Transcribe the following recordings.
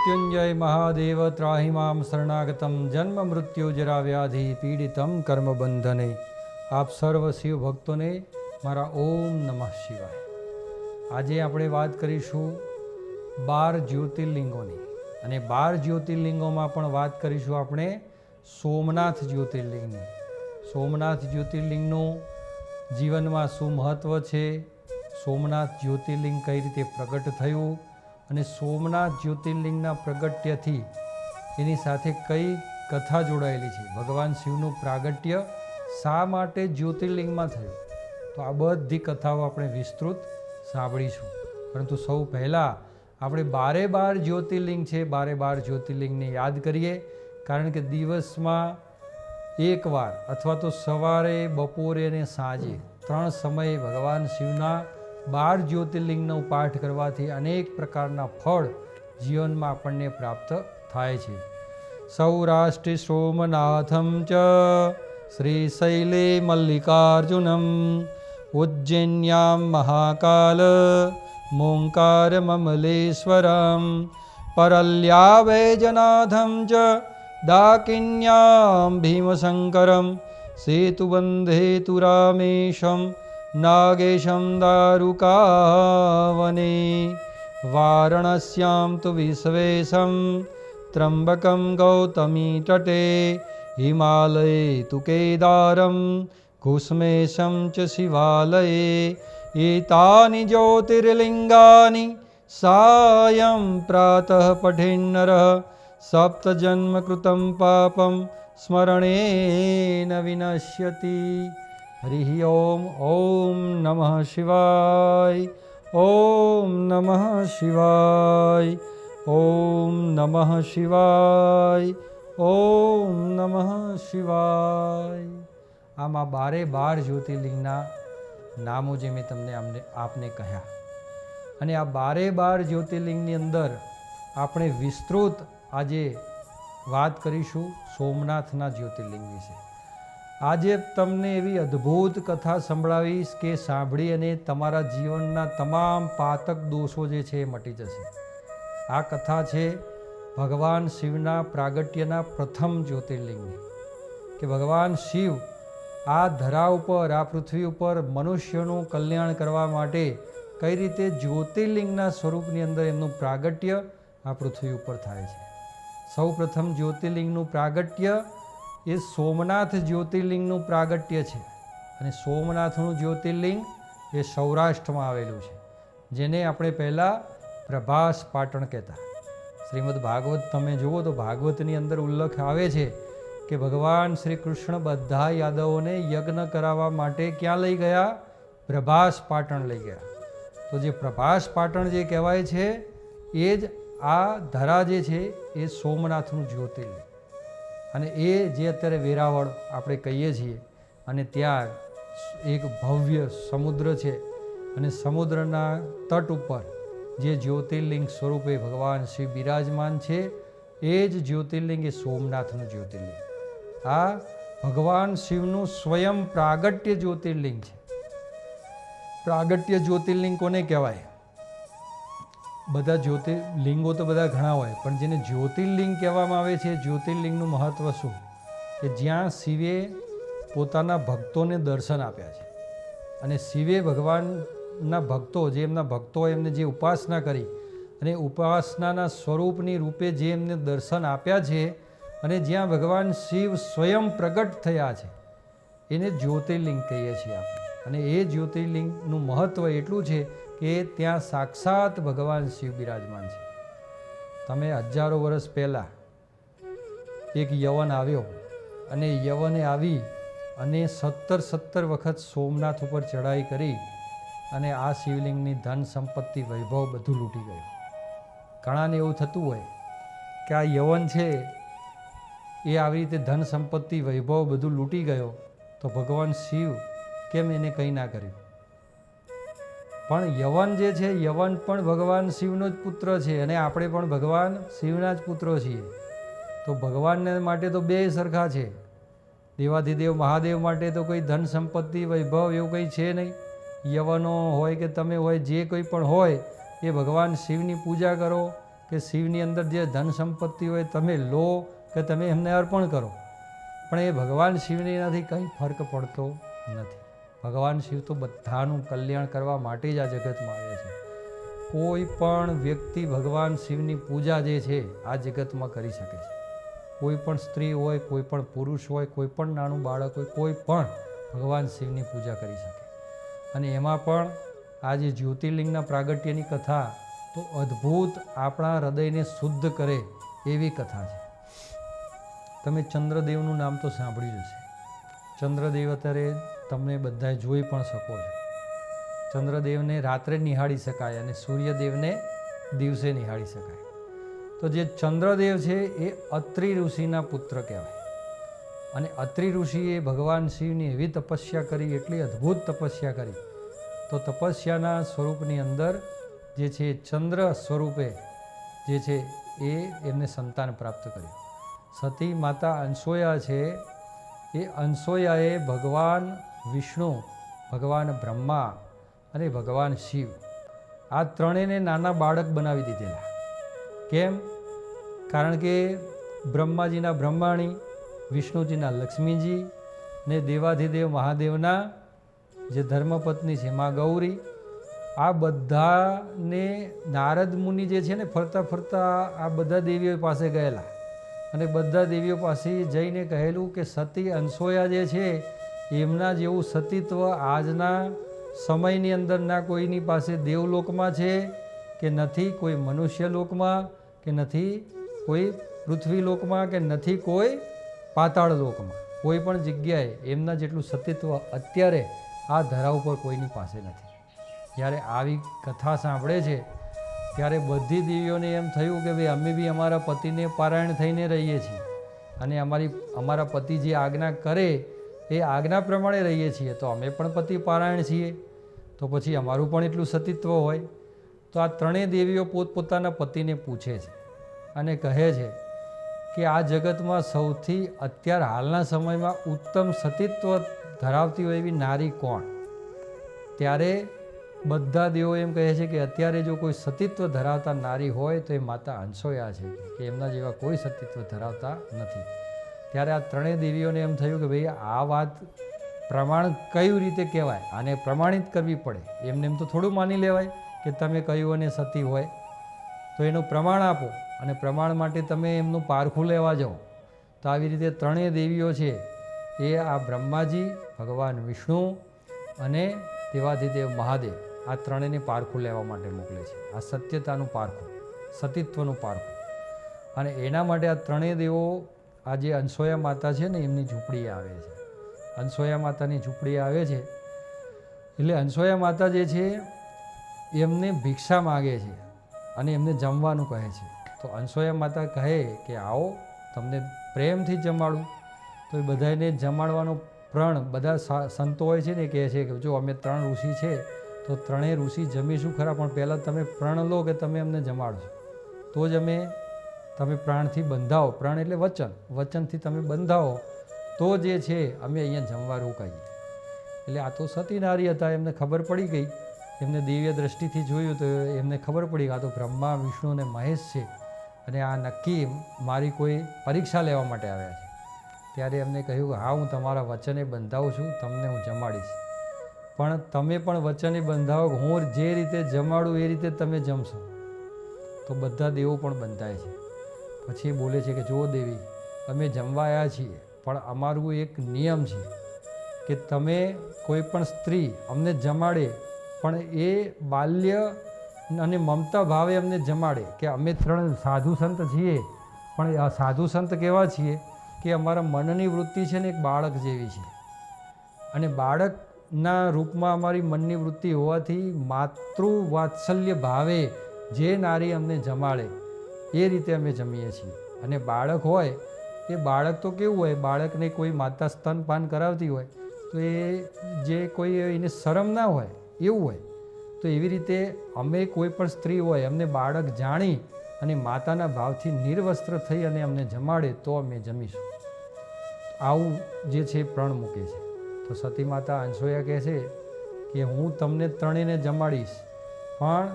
मृत्युंजय महादेव त्राहि मां शरणागतम जन्म मृत्यु जरा व्याधि पीड़ितम कर्म बंधने। आप सर्व शिव भक्तों ने मारा ओम नमः शिवाय। આજે આપણે વાત કરીશું 12 જ્યોતિર્લિંગોની અને 12 જ્યોતિર્લિંગોમાં પણ વાત કરીશું આપણે સોમનાથ જ્યોતિર્લિંગની। સોમનાથ જ્યોતિર્લિંગનું જીવનમાં શું મહત્વ છે, સોમનાથ જ્યોતિર્લિંગ કઈ રીતે પ્રગટ થયું અને સોમનાથ જ્યોતિર્લિંગના પ્રાગટ્યથી એની સાથે કઈ કથા જોડાયેલી છે, ભગવાન શિવનું પ્રાગટ્ય શા માટે જ્યોતિર્લિંગમાં થયું, તો આ બધી કથાઓ આપણે વિસ્તૃત સાંભળીશું। પરંતુ સૌ પહેલાં આપણે 12 જ્યોતિર્લિંગ છે, 12 જ્યોતિર્લિંગને યાદ કરીએ। કારણ કે દિવસમાં એકવાર અથવા તો સવારે, બપોરે અને સાંજે 3 સમયે ભગવાન શિવના 12 જ્યોતિર્લિંગનો પાઠ કરવાથી અનેક પ્રકારના ફળ જીવનમાં આપણને પ્રાપ્ત થાય છે। સૌરાષ્ટ્ર સોમનાથમ ચ શ્રીશૈલે મલ્લિકાર્જુનમ ઉજ્જૈન્યામ મહાકાલ મોંકારમમલેશ્વરમ પરલ્યા વૈજનાથમ ચ દાકિન્યામ ભીમશંકરમ સેતુબંધે તુ રામેશમ નાગેશમ દારુકાવને વારાણસ્યામ તુ વિશ્વેશમ ત્રંબકમ ગૌતમી તટે હિમાલયે તુ કેદારમ કુસ્મેશમ ચ શિવાલયે એતાની જ્યોતિર્લિંગાની સાયં પ્રાતઃ પઠેન્નરઃ સપ્તજન્મકૃतं પાપં સ્મરણેન વિનશ્યતિ। હરિ ઓમ। ઓમ નમઃ શિવાય। ઓમ નમઃ શિવાય। ઓમ નમઃ શિવાય। ઓમ નમઃ શિવાય। આમ આ 12 જ્યોતિર્લિંગના નામો જે મેં તમને આપને કહ્યા, અને આ 12 જ્યોતિર્લિંગની અંદર આપણે વિસ્તૃત આજે વાત કરીશું સોમનાથના જ્યોતિર્લિંગ વિશે। આજે તમને એવી અદ્ભુત કથા સંભળાવીશ કે સાંભળી અને તમારા જીવનના તમામ પાતક દોષો જે છે એ મટી જશે। આ કથા છે ભગવાન શિવના પ્રાગટ્યના પ્રથમ જ્યોતિર્લિંગની, કે ભગવાન શિવ આ ધરા ઉપર, આ પૃથ્વી ઉપર મનુષ્યનું કલ્યાણ કરવા માટે કઈ રીતે જ્યોતિર્લિંગના સ્વરૂપની અંદર એમનું પ્રાગટ્ય આ પૃથ્વી ઉપર થાય છે। સૌ પ્રથમ જ્યોતિર્લિંગનું પ્રાગટ્ય એ સોમનાથ જ્યોતિર્લિંગનું પ્રાગટ્ય છે, અને સોમનાથનું જ્યોતિર્લિંગ એ સૌરાષ્ટ્રમાં આવેલું છે, જેને આપણે પહેલાં પ્રભાસ પાટણ કહેતા। શ્રીમદ ભાગવત તમે જુઓ તો ભાગવતની અંદર ઉલ્લેખ આવે છે કે ભગવાન શ્રી કૃષ્ણ બધા યાદવોને યજ્ઞ કરાવવા માટે ક્યાં લઈ ગયા? પ્રભાસ પાટણ લઈ ગયા। તો જે પ્રભાસ પાટણ જે કહેવાય છે એ જ આ ધરા જે છે એ સોમનાથનું જ્યોતિર્લિંગ, અને એ જે અત્યારે વેરાવળ આપણે કહીએ છીએ, અને ત્યાં એક ભવ્ય સમુદ્ર છે, અને સમુદ્રના તટ ઉપર જે જ્યોતિર્લિંગ સ્વરૂપે ભગવાન શિવ બિરાજમાન છે એ જ જ્યોતિર્લિંગ એ સોમનાથનું જ્યોતિર્લિંગ। આ ભગવાન શિવનું સ્વયં પ્રાગટ્ય જ્યોતિર્લિંગ છે। પ્રાગટ્ય જ્યોતિર્લિંગ કોને કહેવાય? બધા જ્યોતિર્લિંગો તો બધા ઘણા હોય, પણ જેને જ્યોતિર્લિંગ કહેવામાં આવે છે, જ્યોતિર્લિંગનું મહત્ત્વ શું? કે જ્યાં શિવે પોતાના ભક્તોને દર્શન આપ્યા છે, અને શિવે ભગવાનના ભક્તો, જે એમના ભક્તો એમને જે ઉપાસના કરી અને ઉપાસનાના સ્વરૂપની રૂપે જે એમને દર્શન આપ્યા છે, અને જ્યાં ભગવાન શિવ સ્વયં પ્રગટ થયા છે, એને જ્યોતિર્લિંગ કહીએ છીએ આપણે। અને એ જ્યોતિર્લિંગનું મહત્ત્વ એટલું છે કે ત્યાં સાક્ષાત ભગવાન શિવ બિરાજમાન છે। તમે હજારો વર્ષ પહેલાં એક યવન આવ્યો, અને યવને આવી અને 17 વખત સોમનાથ ઉપર ચઢાઈ કરી અને આ શિવલિંગની ધન સંપત્તિ, વૈભવ બધું લૂંટી ગયું। ઘણાને એવું થતું હોય કે આ યવન છે એ આવી રીતે ધન સંપત્તિ, વૈભવ બધું લૂંટી ગયો, તો ભગવાન શિવ કેમ એને કંઈ ના કર્યું? પણ યવન જે છે, યવન પણ ભગવાન શિવનો જ પુત્ર છે, અને આપણે પણ ભગવાન શિવના જ પુત્રો છીએ। તો ભગવાનને માટે તો બે સરખા છે। દેવાધિદેવ મહાદેવ માટે તો કોઈ ધન સંપત્તિ, વૈભવ એવું કંઈ છે નહીં। યવનો હોય કે તમે હોય, જે કોઈ પણ હોય એ ભગવાન શિવની પૂજા કરો, કે શિવની અંદર જે ધન સંપત્તિ હોય તમે લો કે તમે એમને અર્પણ કરો, પણ એ ભગવાન શિવને એનાથી કંઈ ફરક પડતો નથી. ભગવાન શિવ તો બધાનું કલ્યાણ કરવા માટે જ આ જગતમાં આવ્યા છે. કોઈ પણ વ્યક્તિ ભગવાન શિવની પૂજા જે છે આ જગતમાં કરી શકે છે. કોઈ પણ સ્ત્રી હોય, કોઈ પણ પુરુષ હોય, કોઈ પણ નાનું બાળક હોય, કોઈ પણ ભગવાન શિવની પૂજા કરી શકે. અને એમાં પણ આ જે જ્યોતિર્લિંગના પ્રાગટ્યની કથા તો અદ્ભુત, આપણા હૃદયને શુદ્ધ કરે એવી કથા છે. તમે ચંદ્રદેવનું નામ તો સાંભળ્યું જ હશે. ચંદ્રદેવ અત્યારે તમને બધાએ જોઈ પણ શકો છો. ચંદ્રદેવને રાત્રે નિહાળી શકાય અને સૂર્યદેવને દિવસે નિહાળી શકાય. તો જે ચંદ્રદેવ છે એ અત્રિ ઋષિના પુત્ર કહેવાય. અને અત્રિ ઋષિએ ભગવાન શિવની એવી તપસ્યા કરી, એટલી અદ્ભુત તપસ્યા કરી, તો તપસ્યાના સ્વરૂપની અંદર જે છે ચંદ્ર સ્વરૂપે જે છે એ એમને સંતાન પ્રાપ્ત કર્યું. સતી માતા અનસૂયા છે, એ અનસૂયાએ ભગવાન વિષ્ણુ, ભગવાન બ્રહ્મા અને ભગવાન શિવ આ ત્રણેયને નાના બાળક બનાવી દીધેલા. કેમ? કારણ કે બ્રહ્માજીના બ્રહ્માણી, વિષ્ણુજીના લક્ષ્મીજી ને દેવાધિદેવ મહાદેવના જે ધર્મપત્ની છે મા ગૌરી, આ બધાને નારદ મુનિ જે છે ને ફરતા ફરતા આ બધા દેવીઓ પાસે ગયેલા અને બધા દેવીઓ પાસે જઈને કહેલું કે સતી અનસૂયા જે છે એમના જેવું સતીત્વ આજના સમયની અંદર ના કોઈની પાસે દેવલોકમાં છે કે નથી, કોઈ મનુષ્ય લોકમાં કે નથી, કોઈ પૃથ્વી લોકમાં કે નથી, કોઈ પાતાળ લોકમાં, કોઈ પણ જગ્યાએ એમના જેટલું સતીત્વ અત્યારે આ ધરા ઉપર કોઈની પાસે નથી. જ્યારે આવી કથા સાંભળે છે ત્યારે બધી દેવીઓને એમ થયું કે ભાઈ અમે બી અમારા પતિને પારાયણ થઈને રહીએ છીએ અને અમારા પતિ જે આજ્ઞા કરે એ આજ્ઞા પ્રમાણે રહીએ છીએ, તો અમે પણ પતિ પારાયણ છીએ, તો પછી અમારું પણ એટલું સતીત્વ હોય. તો આ ત્રણેય દેવીઓ પોતપોતાના પતિને પૂછે છે અને કહે છે કે આ જગતમાં સૌથી અત્યાર હાલના સમયમાં ઉત્તમ સતીત્વ ધરાવતી હોય એવી નારી કોણ? ત્યારે બધા દેવો એમ કહે છે કે અત્યારે જો કોઈ સતીત્વ ધરાવતા નારી હોય તો એ માતા અનસૂયા છે, કે એમના જેવા કોઈ સતીત્વ ધરાવતા નથી. ત્યારે આ ત્રણેય દેવીઓને એમ થયું કે ભાઈ આ વાત પ્રમાણ કઈ રીતે કહેવાય, આને પ્રમાણિત કરવી પડે. એમને એમ તો થોડું માની લેવાય કે તમે કહ્યું અને સતી હોય, તો એનું પ્રમાણ આપો અને પ્રમાણ માટે તમે એમનું પારખું લેવા જાઓ. તો આવી રીતે ત્રણેય દેવીઓ છે એ આ બ્રહ્માજી, ભગવાન વિષ્ણુ અને દેવાધિદેવ મહાદેવ આ ત્રણેયને પારખું લેવા માટે મોકલે છે. આ સત્યતાનું પારખું, સતીત્વનું પારખું. અને એના માટે આ ત્રણેય દેવો આ જે અનસૂયા માતા છે ને એમની ઝૂંપડીએ આવે છે. અનસૂયા માતાની ઝૂંપડીએ આવે છે એટલે અનસૂયા માતા જે છે એમને ભિક્ષા માગે છે અને એમને જમવાનું કહે છે. તો અનસૂયા માતા કહે કે આવો તમને પ્રેમથી જમાડું. તો એ બધાને જમાડવાનો પ્રણ બધા સંતો હોય છે ને કહે છે કે જો અમે 3 ઋષિ છે તો ત્રણેય ઋષિ જમીશું ખરા, પણ પહેલાં તમે પ્રણ લો કે તમે અમને જમાડશો, તો જ તમે પ્રાણથી બંધાવો. પ્રાણ એટલે વચન, વચનથી તમે બંધાવો તો જે છે અમે અહીંયા જમવા રોકાઈએ. એટલે આ તો સતી નારી હતા, એમને ખબર પડી ગઈ, એમને દિવ્ય દ્રષ્ટિથી જોયું તો એમને ખબર પડી કે આ તો બ્રહ્મા, વિષ્ણુ અને મહેશ છે અને આ નક્કી મારી કોઈ પરીક્ષા લેવા માટે આવ્યા છે. ત્યારે એમને કહ્યું કે હા, હું તમારા વચને બંધાવું છું, તમને હું જમાડીશ, પણ તમે પણ વચને બંધાવો કે હું જે રીતે જમાડું એ રીતે તમે જમશો. તો બધા દેવો પણ બંધાય છે. પછી એ બોલે છે કે જો દેવી, અમે જમવા આવ્યા છીએ, પણ અમારું એક નિયમ છે કે તમે કોઈ પણ સ્ત્રી અમને જમાડે પણ એ બાલ્ય અને મમતા ભાવે અમને જમાડે. કે અમે 3 સાધુ સંત છીએ, પણ આ સાધુ સંત કેવા છીએ કે અમારા મનની વૃત્તિ છે ને એક બાળક જેવી છે, અને બાળકના રૂપમાં અમારી મનની વૃત્તિ હોવાથી માતૃ વાત્સલ્ય ભાવે જે નારી અમને જમાડે એ રીતે અમે જમીએ છીએ. અને બાળક હોય એ બાળક તો કેવું હોય, બાળકને કોઈ માતા સ્તનપાન કરાવતી હોય તો એ જે કોઈ એને શરમ ના હોય એવું હોય. તો એવી રીતે અમે કોઈ પણ સ્ત્રી હોય અમને બાળક જાણી અને માતાના ભાવથી નિર્વસ્ત્ર થઈ અને અમને જમાડે તો અમે જમીશું. આવું જે છે પ્રણ મૂકે છે. તો સતી માતા અનસૂયા કહે છે કે હું તમને ત્રણેયને જમાડીશ, પણ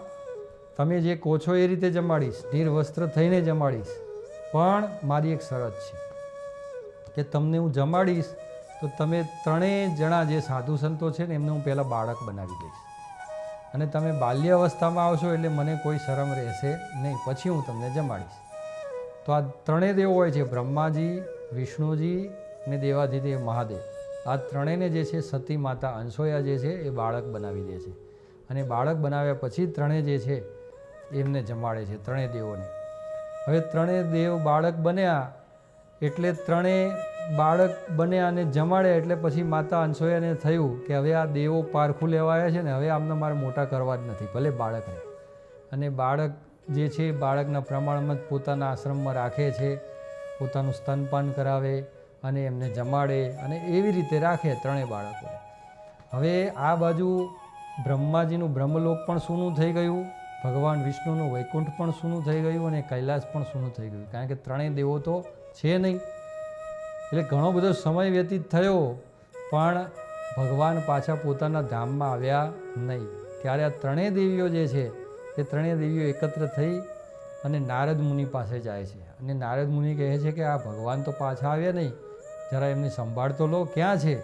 તમે જે કહો છો એ રીતે જમાડીશ, નિર્વસ્ત્ર થઈને જમાડીશ, પણ મારી એક શરત છે કે તમને હું જમાડીશ તો તમે ત્રણેય જણા જે સાધુ સંતો છે ને એમને હું પહેલાં બાળક બનાવી દઈશ, અને તમે બાલ્ય અવસ્થામાં આવશો એટલે મને કોઈ શરમ રહેશે નહીં, પછી હું તમને જમાડીશ. તો આ ત્રણેય દેવો હોય છે, બ્રહ્માજી, વિષ્ણુજી અને દેવાધિદેવ મહાદેવ. આ ત્રણેયને જે છે સતી માતા અનસૂયા જે છે એ બાળક બનાવી દે છે, અને બાળક બનાવ્યા પછી ત્રણેય જે છે એમને જમાડે છે, ત્રણેય દેવોને. હવે ત્રણેય દેવ બાળક બન્યા એટલે ત્રણેય બાળક બન્યા અને જમાડ્યા એટલે પછી માતા અનસૂયાને થયું કે હવે આ દેવો પારખું લેવા આવ્યા છે ને, હવે આમને મારે મોટા કરવા જ નથી, ભલે બાળકને. અને બાળક જે છે બાળકના પ્રમાણમાં જ પોતાના આશ્રમમાં રાખે છે, પોતાનું સ્તનપાન કરાવે અને એમને જમાડે અને એવી રીતે રાખે ત્રણેય બાળકોને. હવે આ બાજુ બ્રહ્માજીનું બ્રહ્મલોક પણ સૂનું થઈ ગયું, ભગવાન વિષ્ણુનું વૈકુંઠ પણ સૂનું થઈ ગયું અને કૈલાસ પણ સૂનું થઈ ગયું, કારણ કે ત્રણેય દેવો તો છે નહીં. એટલે ઘણો બધો સમય વ્યતીત થયો પણ ભગવાન પાછા પોતાના ધામમાં આવ્યા નહીં. ત્યારે આ ત્રણેય દેવીઓ જે છે એ ત્રણેય દેવીઓ એકત્ર થઈ અને નારદ મુનિ પાસે જાય છે, અને નારદ મુનિ કહે છે કે આ ભગવાન તો પાછા આવ્યા નહીં, જરા એમની સંભાળ તો લો, ક્યાં છે?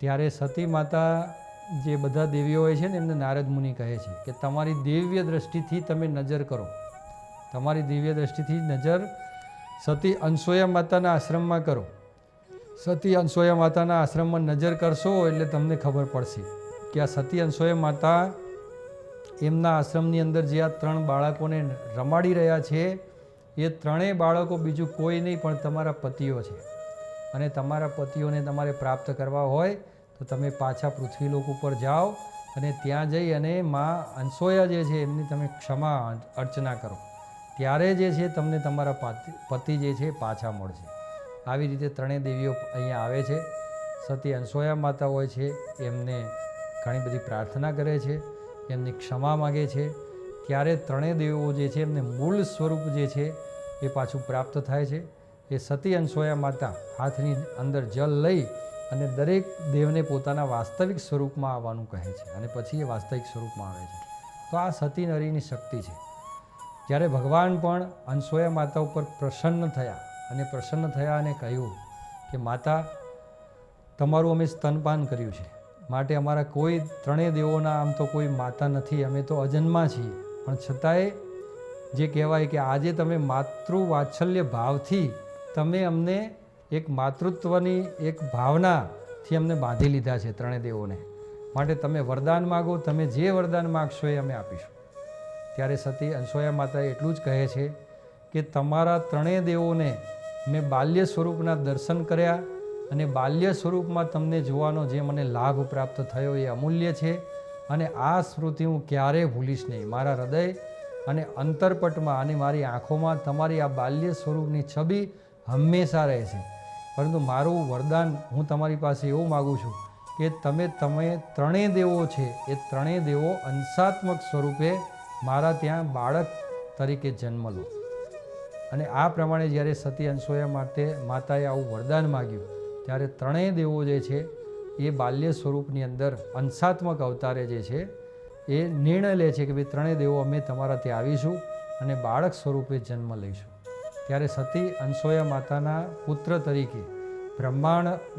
ત્યારે સતી માતા જે બધા દેવીઓ હોય છે ને એમને નારદ મુનિ કહે છે કે તમારી દિવ્ય દ્રષ્ટિથી તમે નજર કરો, તમારી દિવ્ય દ્રષ્ટિથી નજર સતી અનસૂયા માતાના આશ્રમમાં કરો. સતી અનસૂયા માતાના આશ્રમમાં નજર કરશો એટલે તમને ખબર પડશે કે આ સતી અનસૂયા માતા એમના આશ્રમની અંદર જે આ ત્રણ બાળકોને રમાડી રહ્યા છે એ ત્રણેય બાળકો બીજું કોઈ નહીં પણ તમારા પતિઓ છે, અને તમારા પતિઓને તમારે પ્રાપ્ત કરવા હોય તો તમે પાછા પૃથ્વીલોક ઉપર જાઓ અને ત્યાં જઈ અને માં અનસૂયા જે છે એમની તમે ક્ષમા અર્ચના કરો, ત્યારે જે છે તમને તમારા પતિ જે છે પાછા મળશે. આવી રીતે ત્રણેય દેવીઓ અહીંયા આવે છે. સતી અનસૂયા માતા હોય છે એમને ઘણી બધી પ્રાર્થના કરે છે, એમની ક્ષમા માગે છે, ત્યારે ત્રણેય દેવો જે છે એમને મૂળ સ્વરૂપ જે છે એ પાછું પ્રાપ્ત થાય છે. એ સતી અનસૂયા માતા હાથની અંદર જલ લઈ અને દરેક દેવને પોતાના વાસ્તવિક સ્વરૂપમાં આવવાનું કહે છે, અને પછી એ વાસ્તવિક સ્વરૂપમાં આવે છે. તો આ સતી નરીની શક્તિ છે. જ્યારે ભગવાન પણ અનસૂયા માતા ઉપર પ્રસન્ન થયા અને કહ્યું કે માતા, તમારું અમે સ્તનપાન કર્યું છે, માટે અમારા કોઈ ત્રણેય દેવોના આમ તો કોઈ માતા નથી, અમે તો અજન્મા છીએ, પણ છતાંય જે કહેવાય કે આજે તમે માતૃવાત્સલ્ય ભાવથી તમે અમને એક માતૃત્વની એક ભાવનાથી અમને બાંધી લીધા છે ત્રણેય દેવોને, માટે તમે વરદાન માગો, તમે જે વરદાન માગશો એ અમે આપીશું. ત્યારે સતી અનસૂયા માતા એટલું જ કહે છે કે તમારા ત્રણેય દેવોને મેં બાલ્ય સ્વરૂપના દર્શન કર્યા, અને બાલ્ય સ્વરૂપમાં તમને જોવાનો જે મને લાભ પ્રાપ્ત થયો એ અમૂલ્ય છે, અને આ સ્મૃતિ હું ક્યારેય ભૂલીશ નહીં. મારા હૃદય અને અંતરપટમાં અને મારી આંખોમાં તમારી આ બાલ્ય સ્વરૂપની છબી હંમેશા રહેશે. પરંતુ મારું વરદાન હું તમારી પાસે એવું માગું છું કે તમે ત્રણેય દેવો છે એ ત્રણેય દેવો અંશાત્મક સ્વરૂપે મારા ત્યાં બાળક તરીકે જન્મ લો. અને આ પ્રમાણે જ્યારે સતી અનસૂયા માતાએ આવું વરદાન માગ્યું ત્યારે ત્રણેય દેવો જે છે એ બાલ્ય સ્વરૂપની અંદર અંશાત્મક અવતારે જે છે એ નિર્ણય લે છે કે ભાઈ ત્રણેય દેવો અમે તમારા ત્યાં આવીશું અને બાળક સ્વરૂપે જન્મ લઈશું. ત્યારે સતી અનસૂયા માતાના પુત્ર તરીકે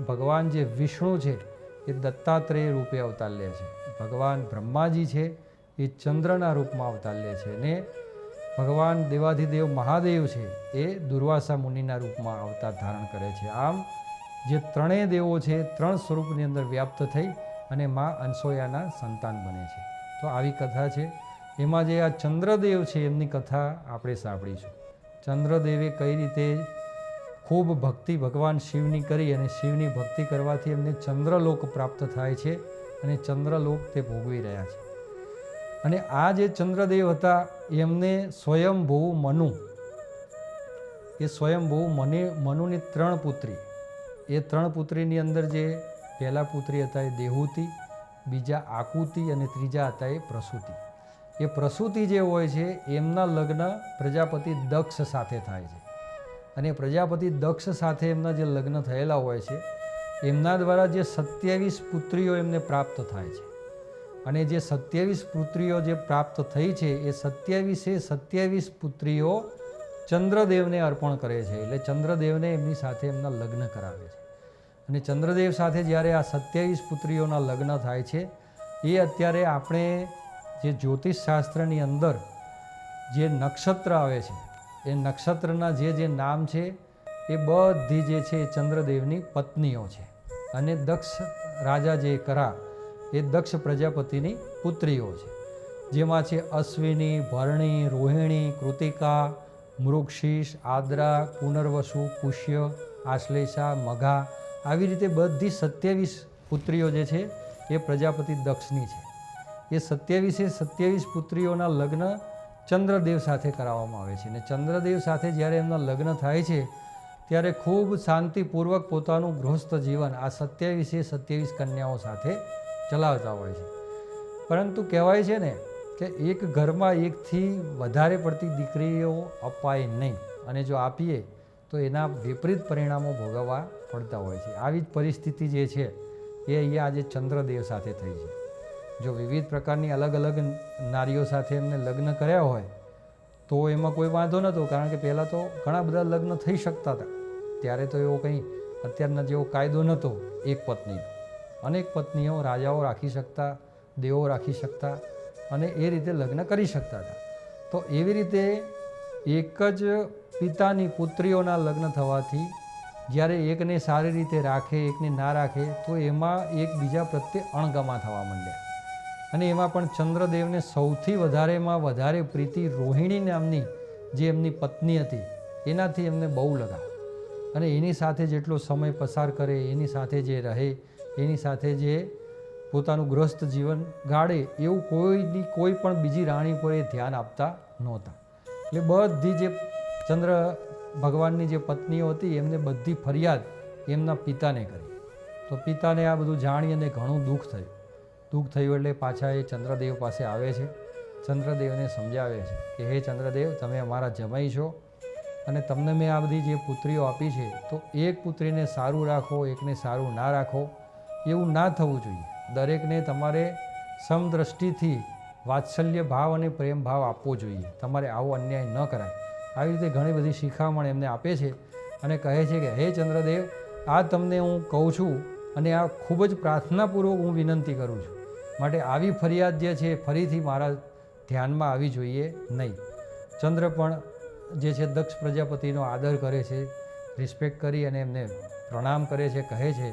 ભગવાન જે વિષ્ણુ છે એ દત્તાત્રેય રૂપે અવતાર લે છે, ભગવાન બ્રહ્માજી છે એ ચંદ્રના રૂપમાં અવતાર લે છે, અને ભગવાન દેવાધિદેવ મહાદેવ છે એ દુર્વાસા મુનિના રૂપમાં અવતાર ધારણ કરે છે. આમ જે ત્રણેય દેવો છે ત્રણ સ્વરૂપની અંદર વ્યાપ્ત થઈ અને મા અનસૂયાના સંતાન બને છે. તો આવી કથા છે. એમાં જે આ ચંદ્રદેવ છે એમની કથા આપણે સાંભળીશું. ચંદ્રદેવે કઈ રીતે ખૂબ ભક્તિ ભગવાન શિવની કરી, અને શિવની ભક્તિ કરવાથી એમને ચંદ્રલોક પ્રાપ્ત થાય છે, અને ચંદ્રલોક તે ભોગવી રહ્યા છે. અને આ જે ચંદ્રદેવ હતા એમને સ્વયંભૂ મનુની ત્રણ પુત્રી, એ ત્રણ પુત્રીની અંદર જે પહેલા પુત્રી હતા એ દેહૂતિ, બીજા આકુતિ અને ત્રીજા હતા એ પ્રસૂતિ. એ પ્રસૂતિ જે હોય છે એમના લગ્ન પ્રજાપતિ દક્ષ સાથે થાય છે, અને પ્રજાપતિ દક્ષ સાથે એમના જે લગ્ન થયેલા હોય છે એમના દ્વારા જે 27 પુત્રીઓ એમને પ્રાપ્ત થાય છે. અને જે 27 પુત્રીઓ જે પ્રાપ્ત થઈ છે એ 27 પુત્રીઓ ચંદ્રદેવને અર્પણ કરે છે. એટલે ચંદ્રદેવને એમની સાથે એમના લગ્ન કરાવે છે. અને ચંદ્રદેવ સાથે જ્યારે આ 27 પુત્રીઓના લગ્ન થાય છે એ અત્યારે આપણે જે જ્યોતિષશાસ્ત્રની અંદર જે નક્ષત્ર આવે છે એ નક્ષત્રના જે નામ છે એ બધી જે છે એ ચંદ્રદેવની પત્નીઓ છે. અને દક્ષ રાજા જે કરા એ દક્ષ પ્રજાપતિની પુત્રીઓ છે. જેમાં છે અશ્વિની, ભરણી, રોહિણી, કૃતિકા, મૃગશીર્ષ, આદ્રા, પુનર્વસુ, પુષ્ય, આશ્લેષા, મઘા, આવી રીતે બધી 27 પુત્રીઓ જે છે એ પ્રજાપતિ દક્ષની છે. એ 27 પુત્રીઓના લગ્ન ચંદ્રદેવ સાથે કરાવવામાં આવે છે. અને ચંદ્રદેવ સાથે જ્યારે એમના લગ્ન થાય છે ત્યારે ખૂબ શાંતિપૂર્વક પોતાનું ગૃહસ્થ જીવન આ 27 કન્યાઓ સાથે ચલાવતા હોય છે. પરંતુ કહેવાય છે ને કે એક ઘરમાં એકથી વધારે પડતી દીકરીઓ અપાય નહીં, અને જો આપીએ તો એના વિપરીત પરિણામો ભોગવવા પડતા હોય છે. આવી જ પરિસ્થિતિ જે છે એ અહીંયા આજે ચંદ્રદેવ સાથે થઈ છે. જો વિવિધ પ્રકારની અલગ અલગ નારીઓ સાથે એમને લગ્ન કર્યા હોય તો એમાં કોઈ વાંધો નહોતો, કારણ કે પહેલાં તો ઘણા બધા લગ્ન થઈ શકતા હતા. ત્યારે તો એવો કંઈ અત્યારના જેવો કાયદો નહોતો એક પત્નીનો. અનેક પત્નીઓ રાજાઓ રાખી શકતા, દેવો રાખી શકતા, અને એ રીતે લગ્ન કરી શકતા હતા. તો એવી રીતે એક જ પિતાની પુત્રીઓના લગ્ન થવાથી જ્યારે એકને સારી રીતે રાખે, એકને ના રાખે, તો એમાં એકબીજા પ્રત્યે અણગમા થવા માંડ્યા. અને એમાં પણ ચંદ્રદેવને સૌથી વધારેમાં વધારે પ્રીતિ રોહિણી નામની જે એમની પત્ની હતી એનાથી એમને બહુ લગાવ. અને એની સાથે જેટલો સમય પસાર કરે, એની સાથે જે રહે, એની સાથે જે પોતાનું ગ્રસ્ત જીવન ગાળે, એવું કોઈ પણ બીજી રાણી પર એ ધ્યાન આપતા નહોતા. એટલે બધી જે ચંદ્ર ભગવાનની જે પત્નીઓ હતી એમને બધી ફરિયાદ એમના પિતાને કરી. તો પિતાને આ બધું જાણી અને ઘણું દુઃખ થયું. દુઃખ થયું એટલે પાછા એ ચંદ્રદેવ પાસે આવે છે. ચંદ્રદેવને સમજાવે છે કે હે ચંદ્રદેવ, તમે અમારા જમાઈ છો અને તમને મેં આ બધી જે પુત્રીઓ આપી છે તો એક પુત્રીને સારું રાખો, એકને સારું ના રાખો, એવું ના થવું જોઈએ. દરેકને તમારે સમદ્રષ્ટિથી વાત્સલ્ય ભાવ અને પ્રેમ ભાવ આપવો જોઈએ. તમારે આવો અન્યાય ન કરાય. આવી રીતે ઘણી બધી શિખામણ એમને આપે છે અને કહે છે કે હે ચંદ્રદેવ, આ તમને હું કહું છું અને આ ખૂબ જ પ્રાર્થનાપૂર્વક હું વિનંતી કરું છું. માટે આવી ફરિયાદ જે છે ફરીથી મારા ધ્યાનમાં આવી જોઈએ નહીં. ચંદ્ર પણ જે છે દક્ષ પ્રજાપતિનો આદર કરે છે, રિસ્પેક્ટ કરી અને એમને પ્રણામ કરે છે. કહે છે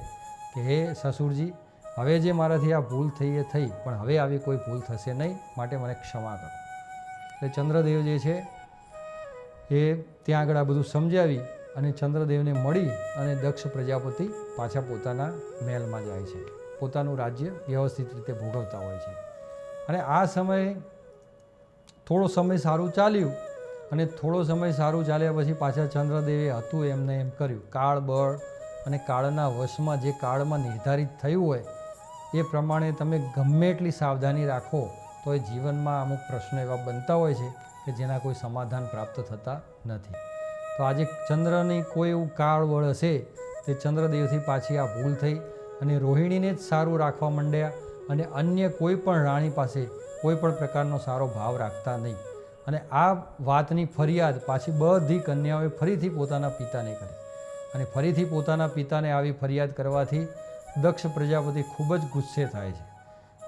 કે હે સસુરજી, હવે જે મારાથી આ ભૂલ થઈ એ થઈ, પણ હવે આવી કોઈ ભૂલ થશે નહીં, માટે મને ક્ષમા કરો. એટલે ચંદ્રદેવ જે છે એ ત્યાં આગળ આ બધું સમજાવી અને ચંદ્રદેવને મળી અને દક્ષ પ્રજાપતિ પાછા પોતાના મહેલમાં જાય છે. પોતાનું રાજ્ય વ્યવસ્થિત રીતે ભોગવતા હોય છે. અને આ સમયે થોડો સમય સારું ચાલ્યું, અને થોડો સમય સારું ચાલ્યા પછી પાછા ચંદ્રદેવે હતું એમને એમ કર્યું. કાળ બળ અને કાળના વશમાં જે કાળમાં નિર્ધારિત થયું હોય એ પ્રમાણે તમે ગમે એટલી સાવધાની રાખો તો એ જીવનમાં અમુક પ્રશ્નો એવા બનતા હોય છે કે જેના કોઈ સમાધાન પ્રાપ્ત થતા નથી. તો આજે ચંદ્રની કોઈ એવું કાળ બળ હશે તે ચંદ્રદેવથી પાછી આ ભૂલ થઈ અને રોહિણીને જ સારું રાખવા માંડ્યા અને અન્ય કોઈ પણ રાણી પાસે કોઈ પણ પ્રકારનો સારો ભાવ રાખતા નહીં. અને આ વાતની ફરિયાદ પાછી બધી કન્યાઓએ ફરીથી પોતાના પિતાને કરી. અને ફરીથી પોતાના પિતાને આવી ફરિયાદ કરવાથી દક્ષ પ્રજાપતિ ખૂબ જ ગુસ્સે થાય છે.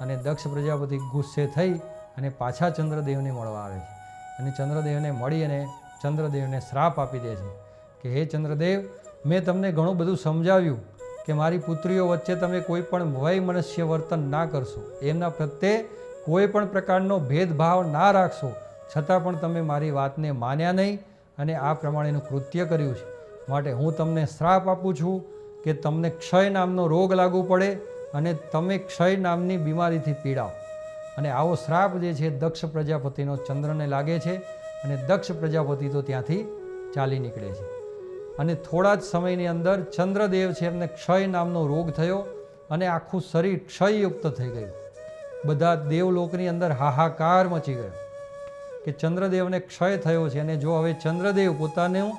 અને દક્ષ પ્રજાપતિ ગુસ્સે થઈ અને પાછા ચંદ્રદેવને મળવા આવે છે. અને ચંદ્રદેવને મળી અને ચંદ્રદેવને શ્રાપ આપી દે છે કે હે ચંદ્રદેવ, મેં તમને ઘણું બધું સમજાવ્યું કે મારી પુત્રીઓ વચ્ચે તમે કોઈ પણ વૈમનસ્ય વર્તન ના કરશો, એમના પ્રત્યે કોઈ પણ પ્રકારનો ભેદભાવ ના રાખશો, છતાં પણ તમે મારી વાતને માન્યા નહીં અને આ પ્રમાણેનું કૃત્ય કર્યું છે. માટે હું તમને શ્રાપ આપું છું કે તમને ક્ષય નામનો રોગ લાગુ પડે અને તમે ક્ષય નામની બીમારીથી પીડાઓ. અને આવો શ્રાપ જે છે દક્ષ પ્રજાપતિનો ચંદ્રને લાગે છે અને દક્ષ પ્રજાપતિ તો ત્યાંથી ચાલી નીકળે છે. અને થોડા જ સમયની અંદર ચંદ્રદેવ છે એમને ક્ષય નામનો રોગ થયો અને આખું શરીર ક્ષયયુક્ત થઈ ગયું. બધા દેવલોકની અંદર હાહાકાર મચી ગયો કે ચંદ્રદેવને ક્ષય થયો છે અને જો હવે ચંદ્રદેવ પોતાનું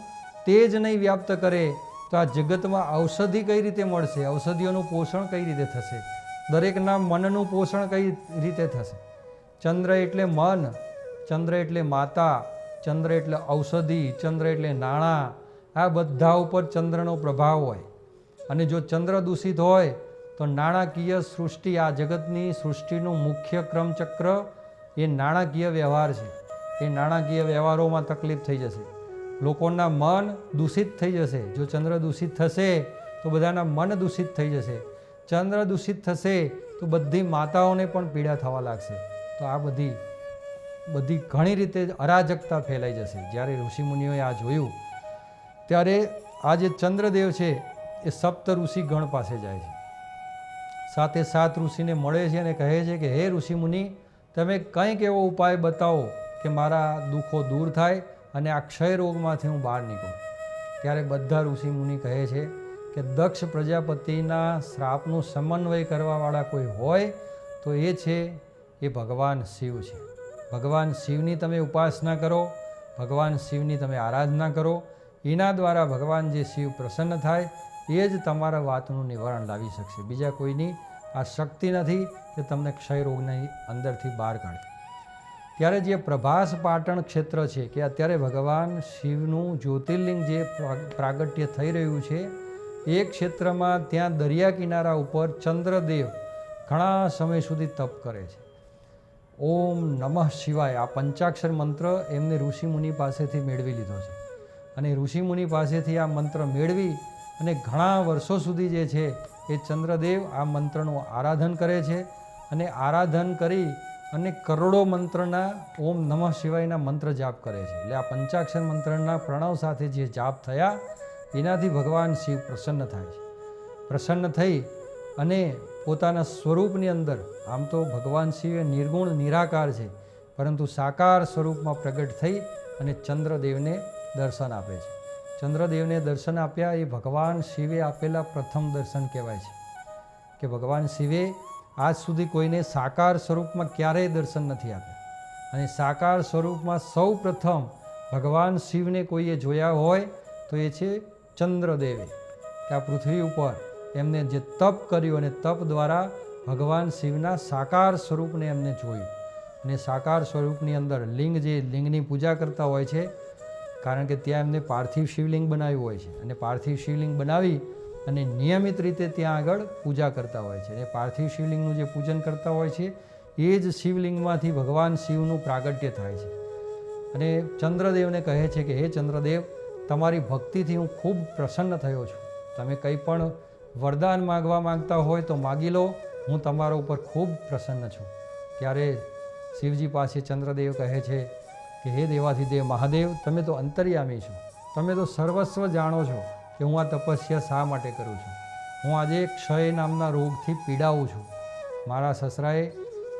તેજ નહીં વ્યાપ્ત કરે તો આ જગતમાં ઔષધિ કઈ રીતે મળશે, ઔષધિઓનું પોષણ કઈ રીતે થશે. દરેકના મનનું પોષણ કઈ રીતે થશે? ચંદ્ર એટલે મન, ચંદ્ર એટલે માતા, ચંદ્ર એટલે ઔષધિ, ચંદ્ર એટલે નાણાં. આ બધા ઉપર ચંદ્રનો પ્રભાવ હોય. અને જો ચંદ્ર દૂષિત હોય તો નાણાકીય સૃષ્ટિ, આ જગતની સૃષ્ટિનું મુખ્ય ક્રમચક્ર એ નાણાકીય વ્યવહાર છે. એ નાણાકીય વ્યવહારોમાં તકલીફ થઈ જશે. લોકોના મન દૂષિત થઈ જશે. જો ચંદ્ર દૂષિત થશે તો બધાના મન દૂષિત થઈ જશે. ચંદ્ર દૂષિત થશે તો બધી માતાઓને પણ પીડા થવા લાગશે. તો આ બધી ઘણી રીતે અરાજકતા ફેલાઈ જશે. જ્યારે ઋષિમુનિઓએ આ જોયું ત્યારે આ જે ચંદ્રદેવ છે એ સપ્ત ઋષિ ગણ પાસે જાય છે. સાથે 7 ઋષિને મળે છે અને કહે છે કે હે ઋષિમુનિ, તમે કંઈક એવો ઉપાય બતાવો કે મારા દુઃખો દૂર થાય અને આ ક્ષય રોગમાંથી હું બહાર નીકળું. ત્યારે બધા ઋષિમુનિ કહે છે કે દક્ષ પ્રજાપતિના શ્રાપનું સમન્વય કરવાવાળા કોઈ હોય તો એ છે એ ભગવાન શિવ છે. ભગવાન શિવની તમે ઉપાસના કરો, ભગવાન શિવની તમે આરાધના કરો. એના દ્વારા ભગવાન જે શિવ પ્રસન્ન થાય એ જ તમારા વાતનું નિવારણ લાવી શકશે. બીજા કોઈની આ શક્તિ નથી કે તમને ક્ષય રોગની અંદરથી બહાર કાઢે. ત્યારે જે પ્રભાસ પાટણ ક્ષેત્ર છે કે અત્યારે ભગવાન શિવનું જ્યોતિર્લિંગ જે પ્રાગટ્ય થઈ રહ્યું છે એ ક્ષેત્રમાં ત્યાં દરિયા કિનારા ઉપર ચંદ્રદેવ ઘણા સમય સુધી તપ કરે છે. ઓમ નમઃ શિવાય આ પંચાક્ષર મંત્ર એમને ઋષિમુનિ પાસેથી મેળવી લીધો છે. અને ઋષિમુનિ પાસેથી આ મંત્ર મેળવી અને ઘણા વર્ષો સુધી જે છે એ ચંદ્રદેવ આ મંત્રનું આરાધન કરે છે. અને આરાધન કરી અને કરોડો મંત્રના ઓમ નમઃ શિવાયના મંત્ર જાપ કરે છે. એટલે આ પંચાક્ષર મંત્રના પ્રણવ સાથે જે જાપ થયા એનાથી ભગવાન શિવ પ્રસન્ન થાય છે. પ્રસન્ન થઈ અને પોતાના સ્વરૂપની અંદર, આમ તો ભગવાન શિવ એ નિર્ગુણ નિરાકાર છે, પરંતુ સાકાર સ્વરૂપમાં પ્રગટ થઈ અને ચંદ્રદેવને દર્શન આપે છે. ચંદ્રદેવને દર્શન આપ્યા એ ભગવાન શિવે આપેલા પ્રથમ દર્શન કહેવાય છે. કે ભગવાન શિવે આજ સુધી કોઈને સાકાર સ્વરૂપમાં ક્યારેય દર્શન નથી આપ્યા. અને સાકાર સ્વરૂપમાં સૌ પ્રથમ ભગવાન શિવને કોઈએ જોયા હોય તો એ છે ચંદ્રદેવે. કે આ પૃથ્વી ઉપર એમને જે તપ કર્યું અને તપ દ્વારા ભગવાન શિવના સાકાર સ્વરૂપને એમને જોયું. અને સાકાર સ્વરૂપની અંદર લિંગ, જે લિંગની પૂજા કરતા હોય છે, કારણ કે ત્યાં એમને પાર્થિવ શિવલિંગ બનાવ્યું હોય છે. અને પાર્થિવ શિવલિંગ બનાવી અને નિયમિત રીતે ત્યાં આગળ પૂજા કરતા હોય છે. અને પાર્થિવ શિવલિંગનું જે પૂજન કરતા હોય છે એ જ શિવલિંગમાંથી ભગવાન શિવનું પ્રાગટ્ય થાય છે. અને ચંદ્રદેવને કહે છે કે હે ચંદ્રદેવ, તમારી ભક્તિથી હું ખૂબ પ્રસન્ન થયો છું. તમે કંઈ પણ વરદાન માગવા માંગતા હોય તો માગી લો, હું તમારા ઉપર ખૂબ પ્રસન્ન છું. ત્યારે શિવજી પાસે ચંદ્રદેવ કહે છે કે હે દેવાધિદેવ મહાદેવ, તમે તો અંતર્યામી છો, તમે તો સર્વસ્વ જાણો છો કે હું આ તપસ્યા શા માટે કરું છું. હું આજે ક્ષય નામના રોગથી પીડાવું છું. મારા સસરાએ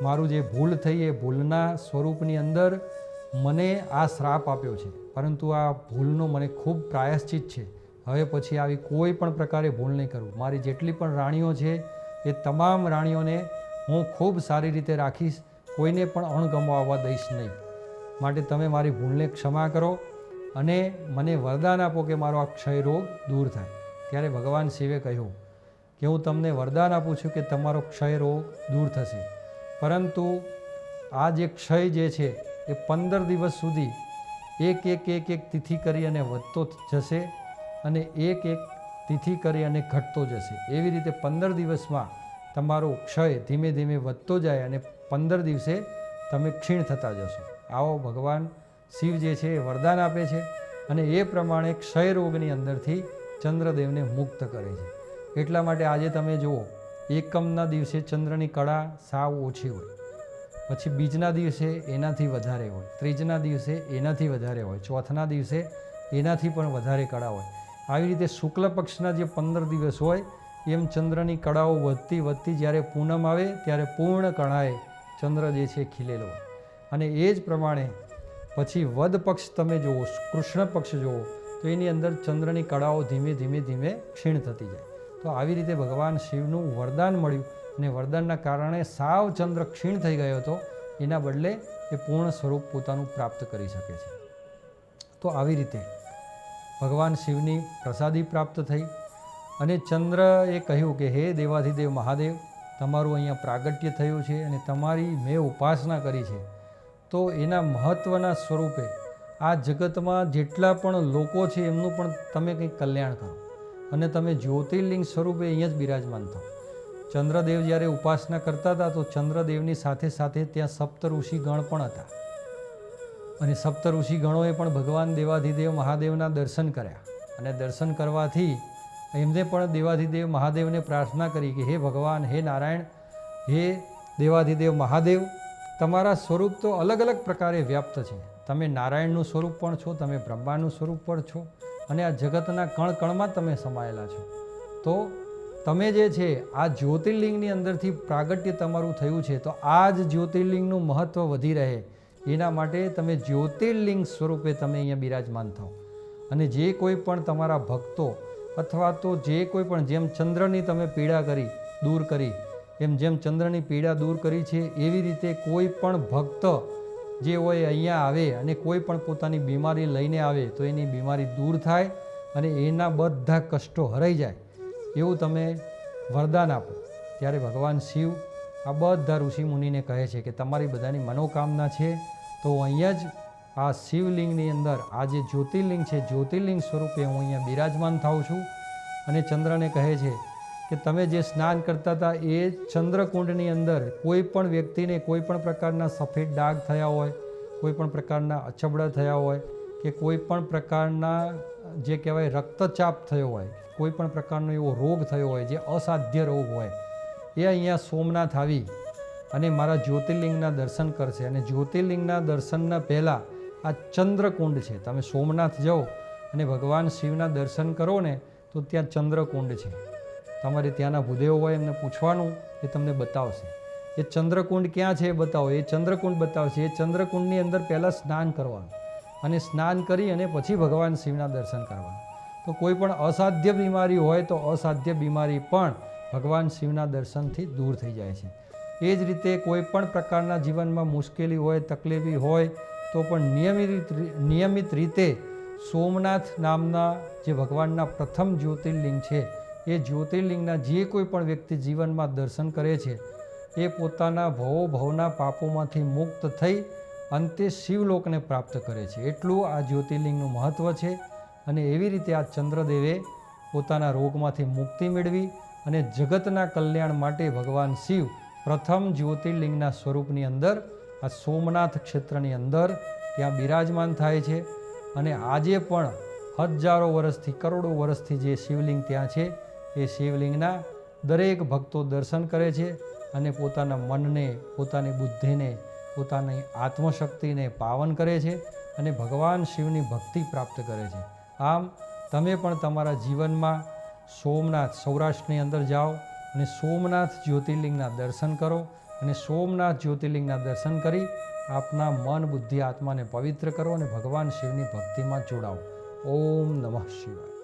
મારું જે ભૂલ થઈ એ ભૂલના સ્વરૂપની અંદર મને આ શ્રાપ આપ્યો છે, પરંતુ આ ભૂલનો મને ખૂબ પ્રાયશ્ચિત છે. હવે પછી આવી કોઈ પણ પ્રકારે ભૂલ નહીં કરું. મારી જેટલી પણ રાણીઓ છે એ તમામ રાણીઓને હું ખૂબ સારી રીતે રાખીશ, કોઈને પણ અણગમાવવા દઈશ નહીં. માટે તમે મારી ભૂલને ક્ષમા કરો અને મને વરદાન આપો કે મારો આ ક્ષય રોગ દૂર થાય. ત્યારે ભગવાન શિવે કહ્યું કે હું તમને વરદાન આપું છું કે તમારો ક્ષય રોગ દૂર થશે, પરંતુ આ જે ક્ષય જે છે એ 15 દિવસ સુધી એક તિથિ કરી અને વધતો જશે અને એક તિથિ કરી અને ઘટતો જશે. એવી રીતે 15 દિવસમાં તમારો ક્ષય ધીમે ધીમે વધતો જાય અને 15 દિવસે તમે ક્ષીણ થતા જશો. આવો ભગવાન શિવ જે છે એ વરદાન આપે છે અને એ પ્રમાણે ક્ષય રોગની અંદરથી ચંદ્રદેવને મુક્ત કરે છે. એટલા માટે આજે તમે જુઓ, એકમના દિવસે ચંદ્રની કળા સાવ ઓછી હોય, પછી બીજના દિવસે એનાથી વધારે હોય, ત્રીજના દિવસે એનાથી વધારે હોય, ચોથના દિવસે એનાથી પણ વધારે કળા હોય. આવી રીતે શુક્લ પક્ષના જે 15 દિવસ હોય એમ ચંદ્રની કળાઓ વધતી વધતી જ્યારે પૂનમ આવે ત્યારે પૂર્ણ કળાએ ચંદ્ર જે છે ખીલેલો હોય. અને એ જ પ્રમાણે પછી વદ પક્ષ તમે જુઓ, કૃષ્ણ પક્ષ જુઓ તો એની અંદર ચંદ્રની કળાઓ ધીમે ધીમે ધીમે ક્ષીણ થતી જાય. તો આવી રીતે ભગવાન શિવનું વરદાન મળ્યું અને વરદાનના કારણે સાવ ચંદ્ર ક્ષીણ થઈ ગયો હતો, એના બદલે એ પૂર્ણ સ્વરૂપ પોતાનું પ્રાપ્ત કરી શકે છે. તો આવી રીતે ભગવાન શિવની પ્રસાદી પ્રાપ્ત થઈ અને ચંદ્રએ કહ્યું કે હે દેવાધિદેવ મહાદેવ, તમારું અહીંયા પ્રાગટ્ય થયું છે અને તમારી મેં ઉપાસના કરી છે, તો એના મહત્ત્વના સ્વરૂપે આ જગતમાં જેટલા પણ લોકો છે એમનું પણ તમે કંઈક કલ્યાણ કરો અને તમે જ્યોતિર્લિંગ સ્વરૂપે અહીંયા જ બિરાજમાન થાઓ. ચંદ્રદેવ જ્યારે ઉપાસના કરતા હતા તો ચંદ્રદેવની સાથે સાથે ત્યાં સપ્ત ઋષિ ગણ પણ હતા અને સપ્ત ઋષિ ગણોએ પણ ભગવાન દેવાધિદેવ મહાદેવના દર્શન કર્યા અને દર્શન કરવાથી એમને પણ દેવાધિદેવ મહાદેવને પ્રાર્થના કરી કે હે ભગવાન, હે નારાયણ, હે દેવાધિદેવ મહાદેવ, તમારા સ્વરૂપ તો અલગ અલગ પ્રકારે વ્યાપ્ત છે. તમે નારાયણનું સ્વરૂપ પણ છો, તમે બ્રહ્માનું સ્વરૂપ પણ છો અને આ જગતના કણ કણમાં તમે સમાયેલા છો. તો તમે જે છે આ જ્યોતિર્લિંગની અંદરથી પ્રાગટ્ય તમારું થયું છે, તો આ જ જ્યોતિર્લિંગનું મહત્ત્વ વધી રહે એના માટે તમે જ્યોતિર્લિંગ સ્વરૂપે તમે અહીંયા બિરાજમાન થાઓ. અને જે કોઈ પણ તમારા ભક્તો અથવા તો જે કોઈ પણ, જેમ ચંદ્રની તમે પીડા દૂર કરી, જેમ ચંદ્રની પીડા દૂર કરી છે, એવી રીતે કોઈ પણ ભક્ત જે હોય અહીંયા આવે અને કોઈ પણ પોતાની બીમારી લઈને આવે તો એની બીમારી દૂર થાય અને એના બધા કષ્ટો હરાઈ જાય એવું તમે વરદાન આપો. ત્યારે ભગવાન શિવ આ બધા ઋષિ મુનિને કહે છે કે તમારી બધાની મનોકામના છે તો અહીંયા જ આ શિવલિંગની અંદર આ જે જ્યોતિર્લિંગ છે, જ્યોતિર્લિંગ સ્વરૂપે હું અહીંયા બિરાજમાન થાઉં છું. અને ચંદ્રને કહે છે કે તમે જે સ્નાન કરતા હતા એ ચંદ્રકુંડની અંદર કોઈ પણ વ્યક્તિને કોઈ પણ પ્રકારના સફેદ ડાઘ થયા હોય, કોઈ પણ પ્રકારના અછબડા થયા હોય કે કોઈ પણ પ્રકારના જે કહેવાય રક્તચાપ થયો હોય, કોઈ પણ પ્રકારનો એવો રોગ થયો હોય જે અસાધ્ય રોગ હોય, એ અહીંયા સોમનાથ આવી અને મારા જ્યોતિર્લિંગના દર્શન કરશે. અને જ્યોતિર્લિંગના દર્શનના પહેલાં આ ચંદ્રકુંડ છે, તમે સોમનાથ જાઓ અને ભગવાન શિવના દર્શન કરો ને તો ત્યાં ચંદ્રકુંડ છે. તમારે ત્યાંના ભૂદેવો હોય એમને પૂછવાનું, એ તમને બતાવશે. એ ચંદ્રકુંડ ક્યાં છે એ બતાવો, એ ચંદ્રકુંડ બતાવશે. એ ચંદ્રકુંડની અંદર પહેલાં સ્નાન કરવાનું અને સ્નાન કરી અને પછી ભગવાન શિવના દર્શન કરવાનું. તો કોઈ પણ અસાધ્ય બીમારી હોય તો અસાધ્ય બીમારી પણ ભગવાન શિવના દર્શનથી દૂર થઈ જાય છે. એ જ રીતે કોઈ પણ પ્રકારના જીવનમાં મુશ્કેલી હોય, તકલીફી હોય તો પણ નિયમિત રીતે સોમનાથ નામના જે ભગવાનના પ્રથમ જ્યોતિર્લિંગ છે, એ જ્યોતિર્લિંગના જે કોઈ પણ વ્યક્તિ જીવનમાં દર્શન કરે છે એ પોતાના ભવના પાપોમાંથી મુક્ત થઈ અંતે શિવલોકને પ્રાપ્ત કરે છે. એટલું આ જ્યોતિર્લિંગનું મહત્ત્વ છે. અને એવી રીતે આ ચંદ્રદેવે પોતાના રોગમાંથી મુક્તિ મેળવી અને જગતના કલ્યાણ માટે ભગવાન શિવ પ્રથમ જ્યોતિર્લિંગના સ્વરૂપની અંદર આ સોમનાથ ક્ષેત્રની અંદર ત્યાં બિરાજમાન થાય છે. અને આજે પણ હજારો વર્ષથી, કરોડો વર્ષથી જે શિવલિંગ ત્યાં છે એ શિવલિંગના દરેક ભક્તો દર્શન કરે છે અને પોતાના મનને, પોતાની બુદ્ધિને, પોતાની આત્મશક્તિને પાવન કરે છે અને ભગવાન શિવની ભક્તિ પ્રાપ્ત કરે છે. આમ તમે પણ તમારા જીવનમાં સોમનાથ, સૌરાષ્ટ્રની અંદર જાઓ અને સોમનાથ જ્યોતિર્લિંગના દર્શન કરો અને સોમનાથ જ્યોતિર્લિંગના દર્શન કરી આપના મન, બુદ્ધિ, આત્માને પવિત્ર કરો અને ભગવાન શિવની ભક્તિમાં જોડાઓ. ઓમ નમઃ શિવાય.